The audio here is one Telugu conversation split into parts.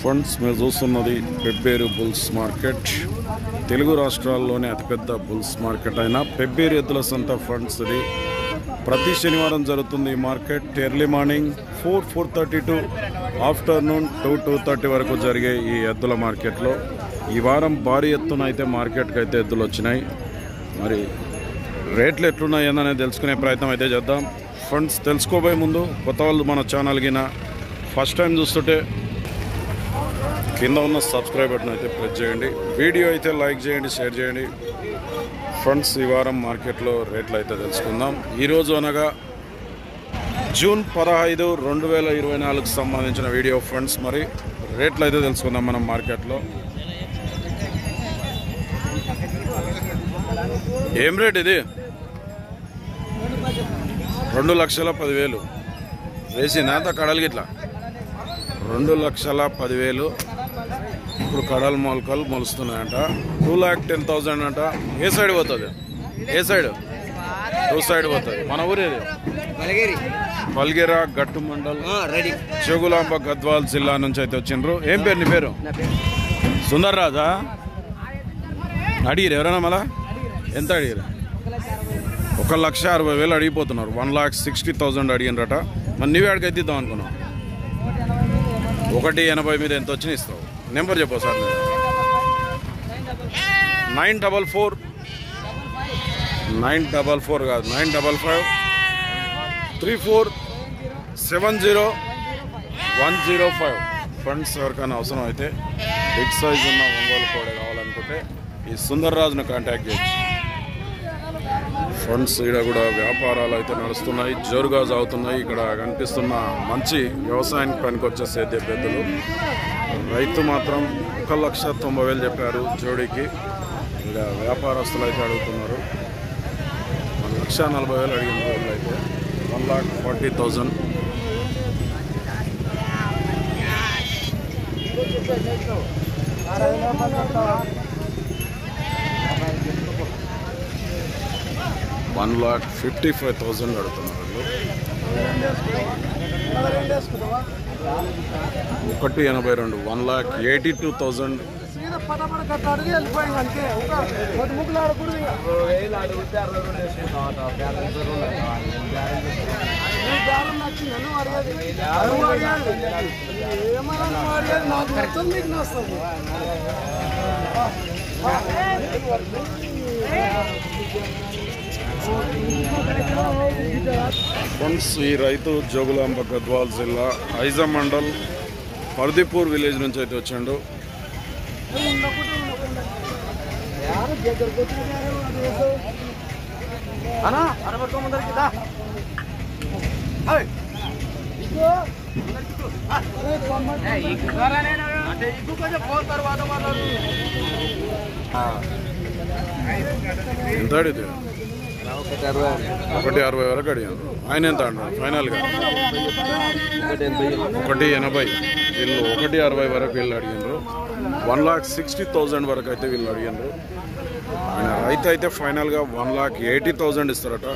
ఫ్రెండ్స్ మీరు చూస్తున్నది పెబ్బేరు బుల్స్ మార్కెట్. తెలుగు రాష్ట్రాల్లోనే అతిపెద్ద బుల్స్ మార్కెట్ అయిన పెబ్బేరు ఎద్దుల సంత ఫ్రెండ్స్. ఇది ప్రతి శనివారం జరుగుతుంది ఈ market. Early morning 4:30 to afternoon 2:30 వరకు జరిగే ఈ ఎద్దుల మార్కెట్లో ఈ వారం భారీ ఎత్తున అయితే మార్కెట్కి అయితే ఎద్దులు వచ్చినాయి. మరి రేట్లు ఎట్లున్నాయి అనేది తెలుసుకునే ప్రయత్నం అయితే చేద్దాం. ఫ్రెండ్స్ తెలుసుకోబోయే ముందు కొత్త వాళ్ళు మన ఛానల్ కింద ఫస్ట్ టైం చూస్తుంటే కింద ఉన్న సబ్స్క్రైబ్ బటన్ అయితే ప్రెస్ చేయండి. వీడియో అయితే లైక్ చేయండి, షేర్ చేయండి. ఫ్రెండ్స్ ఈ వారం మార్కెట్లో రేట్లు అయితే తెలుసుకుందాం. ఈరోజు అనగా జూన్ 15, 2024కు సంబంధించిన వీడియో ఫ్రెండ్స్. మరి రేట్లు అయితే తెలుసుకుందాం మనం మార్కెట్లో. ఏం రేట్ ఇది? 2,10,000 వేసింది అంత కడలు గిట్లా. 2,10,000 ఇప్పుడు కడలు మొలకలు మొలుస్తున్నాయంట. 2,10,000 అంట. ఏ సైడ్ పోతుంది? ఏ సైడ్? 2 సైడ్ పోతుంది. మన ఊరేది పల్గేర గట్టు మండల్ జోగులాంబ గద్వాల్ జిల్లా నుంచి అయితే వచ్చిండ్రు. ఏం పేరు నీ పేరు? సుందర్ రాజా. అడిగిరు ఎవరైనా మళ్ళా? ఎంత అడిగారు? 1,60,000 అడిగిపోతున్నారు. 1,60,000 అడిగినరట. మరి నీవే అడిగి ఇద్దాం అనుకున్నావు. 1,80,000 మీద ఎంత వచ్చినా ఇస్తావు. నెంబర్ చెప్పు సార్. 944 కాదు 955 3470 ఫండ్స్. ఎవరికైనా అవసరం అయితే బిగ్ సైజ్ ఉన్న ఒంగోలు కోడే కావాలనుకుంటే ఈ సుందర్ రాజును కాంటాక్ట్ చేయొచ్చు. ఫండ్స్ ఇక్కడ కూడా వ్యాపారాలు అయితే నడుస్తున్నాయి, జోరుగా సాగుతున్నాయి. ఇక్కడ కనిపిస్తున్న మంచి వ్యవసాయానికి పనికొచ్చే సేద్య పెద్దలు. రైతు మాత్రం 1,90,000 చెప్పారు జోడీకి. ఇక్కడ వ్యాపారస్తులు అయితే అడుగుతున్నారు. 1,40,000 అడిగిన రోజులు అయితే 1,40,000. $1,55,000 అడుగుతున్నారు. 1,82,000 1,82,000. ఫ్రెండ్స్ ఈ రైతు జోగులాంబ గద్వాల్ జిల్లా ఐజా మండల్ పర్దిపూర్ విలేజ్ నుంచి అయితే వచ్చాడు. ఎంత అడిగితే? 1,60,000 వరకు అడిగాను. ఆయన ఎంత అంటారు ఫైనల్గా? 1,80,000. వీళ్ళు 1,60,000 వరకు వీళ్ళు అడిగినారు. 1,60,000 వరకు అయితే వీళ్ళు అడిగినారు. ఆయన రైతు అయితే ఫైనల్గా 1,80,000 ఇస్తారట.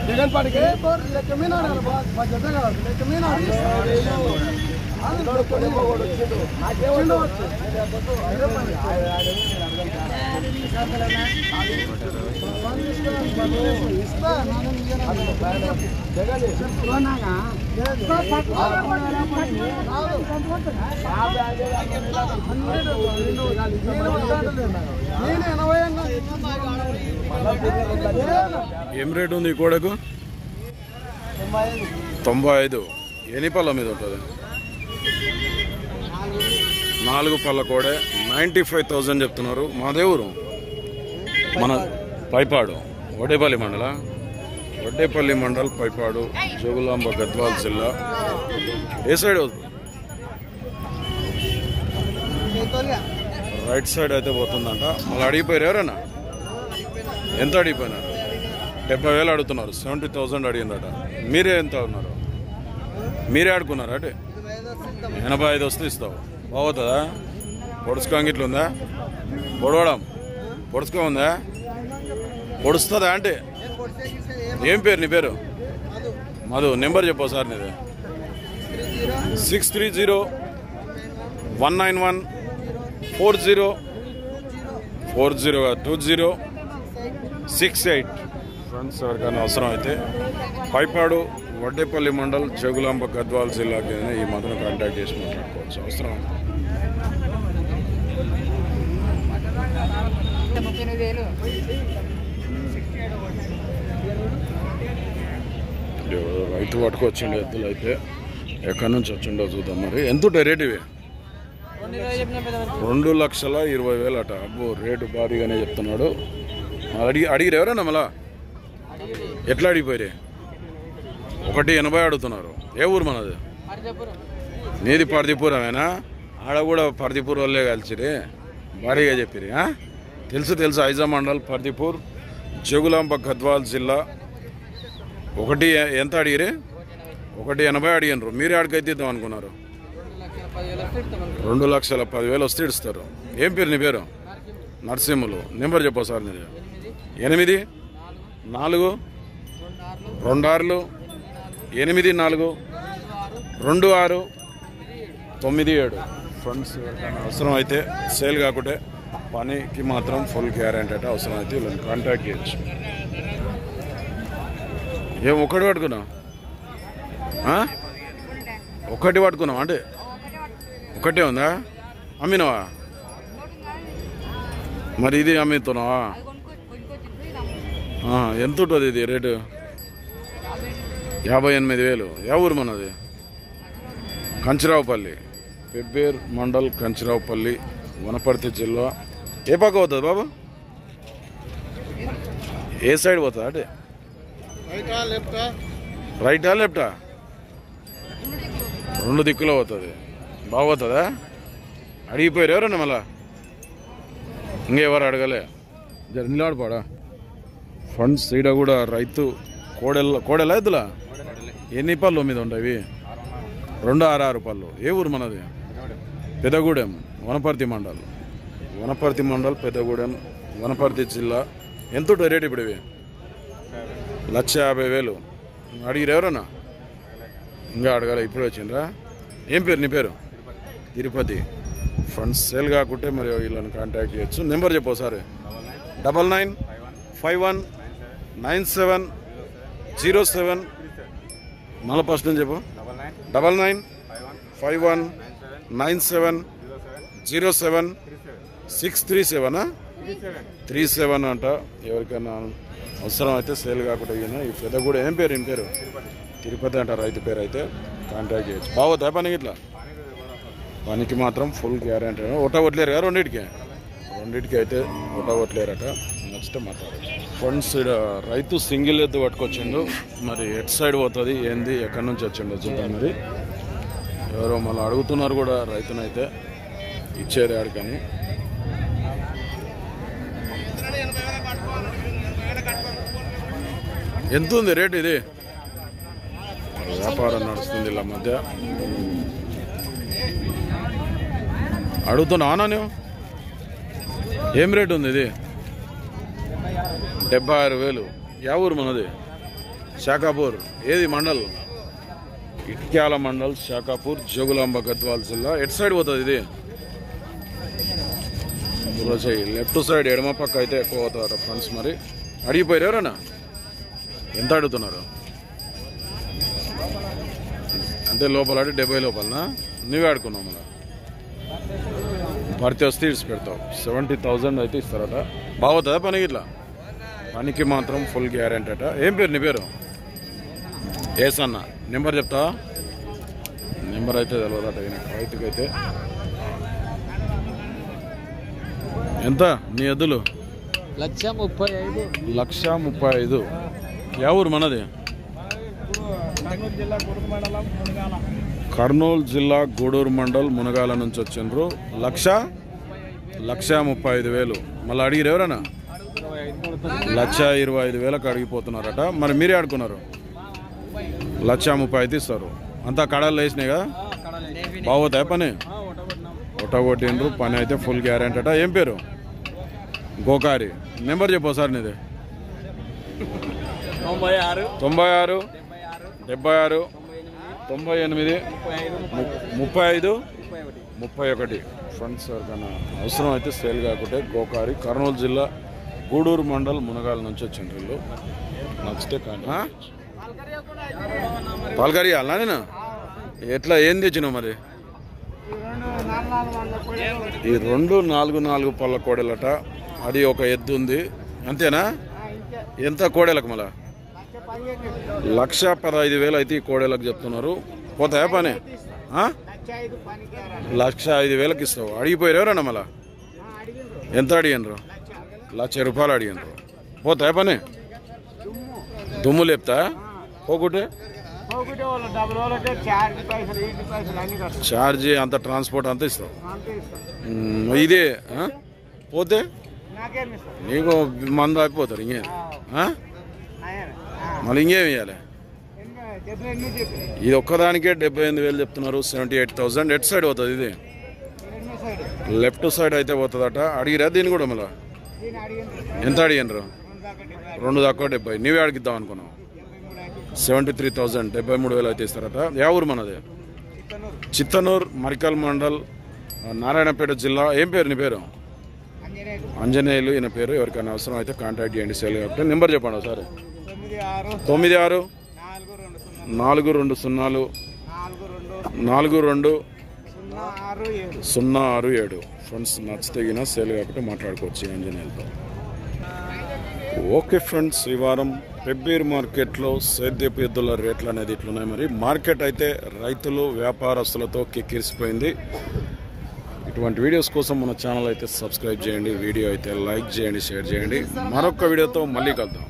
జగన్ పాటికి లెక్క మీద లెక్క మీద ఏం రేటు ఉంది ఈ కోడకు? 95. ఎన్ని పళ్ళ మీద ఉంటుంది? 4 పళ్ళ కోడే. 95,000 చెప్తున్నారు. మా దేవురు మన పైపాడు వడ్డేపల్లి మండల్ పైపాడు జోగులాంబ గద్వాల్ జిల్లా. ఏ సైడ్ అవుతుంది? రైట్ సైడ్ అయితే పోతుందంట. మళ్ళీ అడిగిపోయారు ఎవరన్నా? ఎంత అడిగిపోయినారు? 70,000 అడుగుతున్నారు. 70,000 అడిగిందట. మీరే ఎంత ఉన్నారు? మీరే ఆడుకున్నారా? అంటే 85 వస్తే ఇస్తావు. బాగుతుందా? పొడుచుకోంగి ఇట్లా ఉందా? పొడవడం పొడుచుకో ఉందా? పొడుస్తుందా అంటే? ఏం పేరు నీ పేరు? మధు. నెంబర్ చెప్పు సార్ నీది. 630-191-40-2068. ఫ్రెండ్స్ ఎవరికైనా అవసరం అయితే పైపాడు వడ్డేపల్లి మండల్ జగులాంబ గద్వాల జిల్లాకి ఈ మధును కాంటాక్ట్ చేసి మాట్లాడుకోవచ్చు. అవసరం రైతు పట్టుకొచ్చిండు ఎద్దులు అయితే. ఎక్కడి నుంచి వచ్చిండో చూద్దాం. మరి ఎంత ఉంటాయి రేటు ఇవి? 2,20,000 అట. అబ్బో, రేటు భారీగానే చెప్తున్నాడు. అడిగిరు ఎవరన్నా మళ్ళా? ఎట్లా అడిగిపోయారు? 1,80 అడుగుతున్నారు. ఏ ఊరు మనది? నీది పర్దిపురమేనా? ఆడ కూడా పర్దిపూర్ వాళ్ళే కలిసిరి. భారీగా చెప్పిరి. తెలుసు ఐజా మండల్ పర్దిపూర్ జగులాంబ గద్వాల్ జిల్లా. ఎంత అడిగిరి? 1,80 అడిగినారు. మీరే ఆడికైతే ఇద్దాం అనుకున్నారు. 2,10,000 వస్తే ఇస్తారు. ఏం పేరు నీ పేరు? నరసింహులు. నెంబర్ చెప్పు సార్ మీరు. 8-4-26-26-96-97. ఫ్రెండ్స్ అవసరం అయితే సేల్ కాకుంటే పనికి మాత్రం ఫుల్ గ్యారెంటీ అంటే అవసరం అయితే వీళ్ళని కాంటాక్ట్ చేయొచ్చు. ఏం ఒక్కటి పట్టుకున్నావు? ఒక్కటి పట్టుకున్నావు అంటే ఒక్కటే ఉందా? అమ్మినవా? మరి ఇది అమ్ముతున్నావా? ఎంత ఉంటుంది ఇది రేటు? 58,000. ఏ ఊరు మనది? కంచిరావుపల్లి. పెబ్బేరు మండల్ కంచిరావుపల్లి వనపర్తి జిల్లా. ఏ పక్క పోతుంది బాబు? ఏ సైడ్ పోతుందా? అంటే రైటా లెఫ్టా? 2 దిక్కులో పోతుంది. బాగుపోతుందా? అడిగిపోయారు ఎవరన్నా మళ్ళా? ఇంకెవరు అడగలే. నిలబడిపోడా ఫండ్స్. ఈడ కూడా రైతు కోడెల ఎద్దులా? ఎన్ని పళ్ళు మీద ఉంటాయి? 266 పళ్ళు. ఏ ఊరు మనది? పెద్దగూడెం వనపర్తి మండల్ పెద్దగూడెం వనపర్తి జిల్లా. ఎంత ఉంటుంది రేటు ఇప్పుడు ఇవి? 1,50,000. అడిగిరు ఎవరన్నా? ఇంకా అడగాలి. ఇప్పుడే వచ్చిండ్రా? ఏం పేరు నీ పేరు? తిరుపతి. ఫండ్స్ సేల్ కాకుంటే మరి వీళ్ళని కాంటాక్ట్ చేయొచ్చు. నెంబర్ చెప్పు ఒకసారి. 99519707. మళ్ళీ ఫస్ట్ నుంచి చెప్పు. 99519707. అంట. ఎవరికైనా అవసరం అయితే సేల్ కాకుండా ఈ పెద్ద కూడా ఏం పేరు? ఏం పేరు? తిరుపతి అంట రైతు పేరు. అయితే కాంటాక్ట్ చేయొచ్చు. బాగుతా పనికి? ఇట్లా పనికి మాత్రం ఫుల్ గ్యారెంటీ. ఒట్ట కొట్టలేరు కదా? రెండింటికి అయితే ఒట్ట కొట్టలేరట. నెక్స్ట్ మాట్లాడచ్చు. ఫండ్స్ రైతు సింగిల్ ఎద్దు పట్టుకొచ్చిండు. మరి ఎట్ సైడ్ పోతుంది ఏంది, ఎక్కడి నుంచి వచ్చిండో చూద్దాం. మరి ఎవరో మళ్ళీ అడుగుతున్నారు కూడా రైతునైతే ఇచ్చేది ఆడికని. ఎంత ఉంది రేటు? ఇది వ్యాపారం నడుస్తుంది ఇలా మధ్య. అడుగుతున్నానా నువ్వు? ఏం రేటు ఉంది ఇది? 76,000. యా ఊరు మనది? శాఖాపూర్. ఏది మండల్? ఇట్క్యాల మండల్ శాఖాపూర్ జగులాంబ గద్వాల్ జిల్లా. ఎట్ సైడ్ పోతుంది ఇది? లెఫ్ట్ సైడ్ ఎడమ పక్క అయితే ఎక్కువ అవుతారు ఫ్రెండ్స్. మరి అడిగిపోయారు ఎవరన్నా? ఎంత అడుగుతున్నారు? అంటే లోపల 70 లోపలనా? నువ్వే ఆడుకున్నావు. మళ్ళీ భర్తీ వస్తే ఇడిచి పెడతావు. 70,000 అయితే ఇస్తారట. బాగుతుందా పనికి? ఇట్లా పనికి మాత్రం ఫుల్ గ్యారెంటీ అట. ఏం పేరు నీ పేరు? ఏసన్న. నెంబర్ చెప్తా. నెంబర్ అయితే తెలియదట రైతుకైతే. ఎంత నీ ఎద్దులు? 1,35,000. యా ఊరు మనది? కర్నూలు జిల్లా గూడూరు మండల్ మునగాల నుంచి వచ్చిండ్రు. 1,35,000. మళ్ళీ అడిగిరు ఎవరన్నా? 1,25,000 అడిగిపోతున్నారట. మరి మీరే ఆడుకున్నారు 1,35,000 ఇస్తారు. అంతా కడాలు వేసినాయి కదా, బాగోతాయి పని. ఒట్టగొట్టిండ్రు, పని అయితే ఫుల్ గ్యారెంటీ అట. ఏం పేరు? గోకారి. నెంబర్ చెప్పు సార్ నీది. 96 96 76 98 35 31. ఫ్రెండ్స్ ఎవరికైనా అవసరం అయితే సేల్ కాకుంటే గోకారి, కర్నూలు జిల్లా గూడూరు మండల్ మునగాల నుంచి వచ్చిండ్రు వీళ్ళు. నచ్చితే కానీ పాల్కరి అలా నేను ఎట్లా ఏం తెచ్చినావు మరి? ఈ 2 4 పళ్ళ కోడెలట. అది ఒక ఎద్దు ఉంది అంతేనా? ఎంత కోడెలకు మళ్ళా? 1,15,000 అయితే ఈ కోడెలకు చెప్తున్నారు. పోతాయా పని? 1,05,000 ఇస్తావు. అడిగిపోయారు ఎవరన్నా మళ్ళా? ఎంత అడిగినరు? 1,00,000 రూపాయలు అడిగినరు. పోతాయా పని? దుమ్ము లేపుతా పోకుంటే ఛార్జీ అంత ట్రాన్స్పోర్ట్ అంతా ఇస్తావు. ఇదే పోతే నీకు మందు అయిపోతారు. ఇంకేం మళ్ళీ ఇంకేం ఇవ్వాలి? ఇది ఒక్కదానికే 78,000 చెప్తున్నారు. 78,000. ఎట్ సైడ్ పోతుంది ఇది? లెఫ్ట్ సైడ్ అయితే పోతుందట. అడిగిరా దీన్ని కూడా మళ్ళీ? ఎంత అడిగినరు? 2 దాకా 70. నీవే అడిగిద్దాం అనుకున్నావు. 73,000. 73,000 అయితే ఇస్తారట. యా ఊరు మనది? చిత్తనూరు, మరికల్ మండల్, నారాయణపేట జిల్లా. ఏం పేరు నీ పేరు? అంజనేయులు ఈయన పేరు. ఎవరికైనా అవసరం అయితే కాంటాక్ట్ చేయండి సేల్ కాబట్టి. నెంబర్ చెప్పండి ఒకసారి. 96 420 42 067. ఫ్రెండ్స్ నచ్చితే గిన సేల్ కాబట్టి మాట్లాడుకోవచ్చు అంజనేయులతో. ఓకే ఫ్రెండ్స్, ఈ వారం పెబ్బేరు మార్కెట్లో సేద్యపు ఎద్దుల రేట్లు అనేది ఇట్లున్నాయి. మరి మార్కెట్ అయితే రైతులు వ్యాపారస్తులతో కిక్కిరిసిపోయింది. ఇటువంటి వీడియోస్ కోసం మన ఛానల్ అయితే సబ్స్క్రైబ్ చేయండి, వీడియో అయితే లైక్ చేయండి, షేర్ చేయండి. మరొక వీడియోతో మళ్ళీ కలుద్దాం.